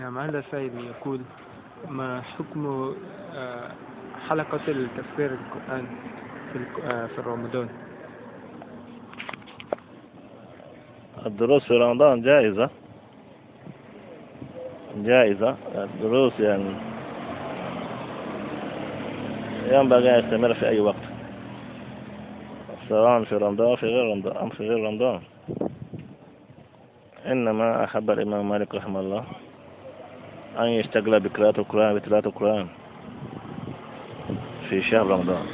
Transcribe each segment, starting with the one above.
نعم. هذا سائل يقول: ما حكم حلقة التفسير القرآن في رمضان؟ الدروس في رمضان جائزة. الدروس يعني ينبغي أن يستمر في أي وقت، سواء في رمضان في غير رمضان أم في غير رمضان. إنما أحب الإمام مالك رحمه الله أن يشتغل بقراءة القرآن في شهر رمضان،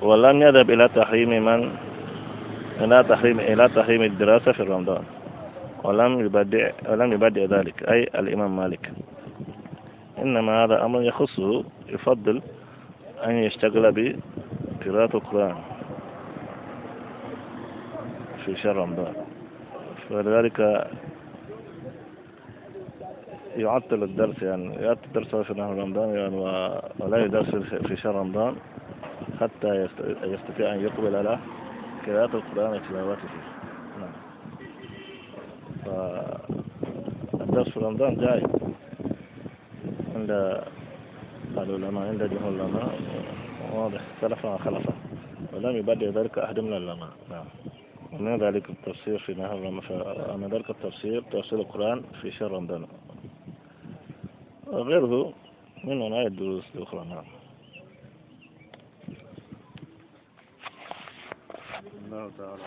ولم يذهب إلى تحريم الدراسة في رمضان، ولم يبدع ذلك أي الإمام مالك. إنما هذا أمر يخصه، يفضل أن يشتغل بقراءة القرآن في شهر رمضان، فلذلك يعطل الدرس في نهار رمضان ولا يدرس في شهر رمضان حتى يستطيع أن يقبل على قراءة القرآن وتلاوته. نعم. فالدرس في رمضان جائز عند العلماء، عند جمهور العلماء، واضح سلفا وخلفا، ولم يبدع ذلك أحد من العلماء. نعم. ومن ذلك التفسير في نهار رمضان، من ذلك تفسير القرآن في شهر رمضان، وغيره من أنواع الدروس الأخرى. نعم. الله تعالى.